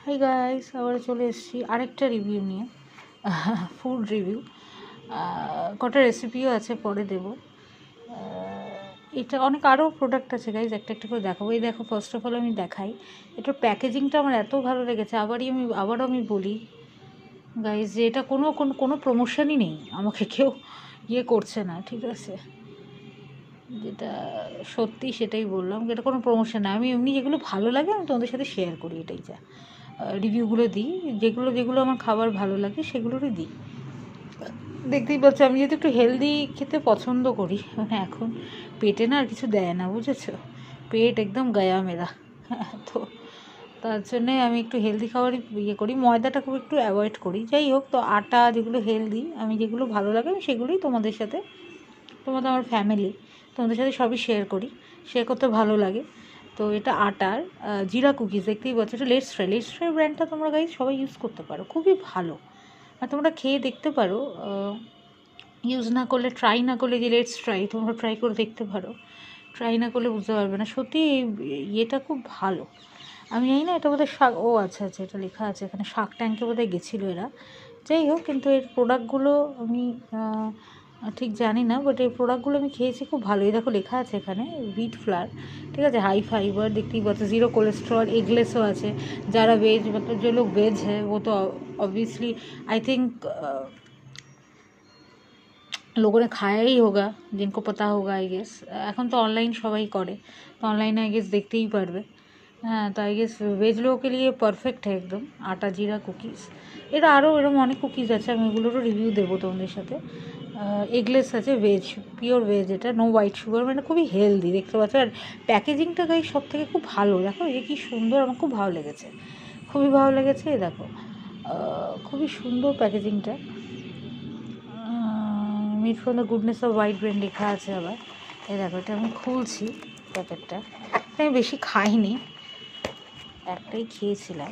Hi guys, আবার চলে এসেছি আরেকটা রিভিউ নিয়ে, ফুড রিভিউ। কটা রেসিপিও আছে, পরে দেবো। এটা অনেক আরও প্রোডাক্ট আছে গাইজ, একটা একটা করে দেখাবো। এই দেখো, ফার্স্ট অফ অল আমি দেখাই, এটার প্যাকেজিংটা আমার এত ভালো লেগেছে। আবারও আমি বলি গাইজ যে এটা কোনো প্রমোশনই নেই, আমাকে কেউ করছে না, ঠিক আছে? যেটা সত্যি সেটাই বললাম, এটা কোনো প্রমোশন না। আমি এমনি যেগুলো ভালো লাগে আমি তোমাদের সাথে শেয়ার করি, এটাই যা রিভিউগুলো দিই। যেগুলো আমার খাবার ভালো লাগে সেগুলোরই দিই। দেখতেই পাচ্ছ, আমি যেহেতু একটু হেলদি খেতে পছন্দ করি, মানে এখন পেটে না আর কিছু দেয় না, বুঝেছো? পেট একদম গায়া মেরা। তো তার জন্যে আমি একটু হেলদি খাবারই করি, ময়দাটা খুব একটু অ্যাভয়েড করি। যাই হোক, তো আটা যেগুলো হেলদি, আমি যেগুলো ভালো লাগে আমি সেগুলোই তোমাদের সাথে, আমার ফ্যামিলি, তোমাদের সাথে সবই শেয়ার করি, শেয়ার করতে ভালো লাগে। তো এটা আটার জিরা কুকিজ, দেখতেই পাচ্ছ। এটা লেটস ট্রাই ব্র্যান্ডটা তোমরা গাইজ সবাই ইউজ করতে পারো, খুবই ভালো। আর তোমরা খেয়ে দেখতে পারো, ইউজ না করলে, ট্রাই না করলে, যে লেটস ট্রাই, তোমরা ট্রাই করে দেখতে পারো। ট্রাই না করলে বুঝতে পারবে না, সত্যি ইয়েটা খুব ভালো। আমি জানি না এটা বোধহয় আচ্ছা, এটা লেখা আছে এখানে, শার্ক ট্যাঙ্কে বোধহয় গেছিলো এরা। যাই হোক, কিন্তু এর প্রোডাক্টগুলো আমি ঠিক জানি না, বাট এই প্রোডাক্টগুলো আমি খেয়েছি, খুব ভালো। এই দেখো লেখা আছে এখানে হুইট ফ্লাওয়ার, ঠিক আছে, হাই ফাইবার, দেখতেই পাচ্ছ, 0 কোলেস্ট্রল, এগলেসও আছে। যারা ভেজ, मतलब जो लोग वेज है वो तो ऑब्वियसली आई थिंक लोगों ने खाया ही होगा, जिनको पता होगा आई गेस। এখন তো অনলাইন সবাই করে, তো অনলাইনে আই গেস দেখতেই পারবে। হ্যাঁ, তো আই গেস ভেজ লোগों के लिए परफेक्ट है एकदम আটা জিরা কুকিজ। এটা আরও এরকম অনেক কুকিজ আছে, আমি ওগুলোরও রিভিউ দেবো তোমাদের সাথে। এগলেস আছে, ভেজ, পিওর ভেজ, এটা নো হোয়াইট সুগার, মানে খুবই হেলদি, দেখতে পাচ্ছ। আর প্যাকেজিংটা গাই সব থেকে খুব ভালো, দেখো এই কী সুন্দর, আমার খুব ভালো লেগেছে, খুবই ভালো লেগেছে। দেখো খুবই সুন্দর প্যাকেজিংটা। Made from the goodness of white bran লেখা আছে আবার। এই দেখো, এটা আমি খুলছি প্যাকেটটা। আমি বেশি খাইনি, একটাই খেয়েছিলাম,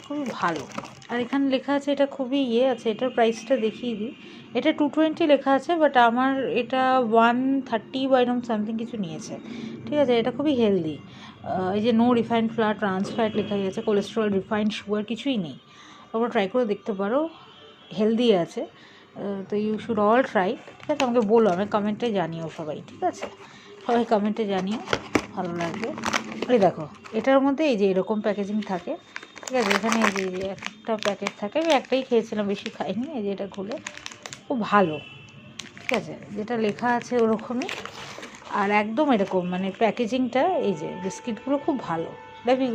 খুবই ভালো। আর এখানে লেখা আছে, এটা খুবই আছে, এটার প্রাইসটা দেখিয়ে দিই। এটা 220 লেখা আছে, বাট আমার এটা 130 বা এরকম সামথিং কিছু নিয়েছে, ঠিক আছে? এটা খুবই হেলদি। এই যে no refined flour, trans fat লেখাই আছে, কোলেস্ট্রল, রিফাইন্ড সুগার কিছুই নেই। তোমরা ট্রাই করে দেখতে পারো, হেলদি আছে। তো ইউ শুড অল ট্রাই, ঠিক আছে? আমাকে বলো, আমি কমেন্টে জানিও সবাই, ঠিক আছে? সবাই কমেন্টে জানিও, ভালো লাগবে। এই দেখো, এটার মধ্যে এই যে এরকম প্যাকেজিং থাকে, ঠিক আছে? এখানে এই যে একটা প্যাকেট থাকে, আমি একটাই খেয়েছিলাম, বেশি খাইনি। এই যে এটা খুলে, খুব ভালো, ঠিক আছে? যেটা লেখা আছে ওরকমই, আর একদম এরকম, মানে প্যাকেজিংটা, এই যে বিস্কিটগুলো খুব ভালো। Love you.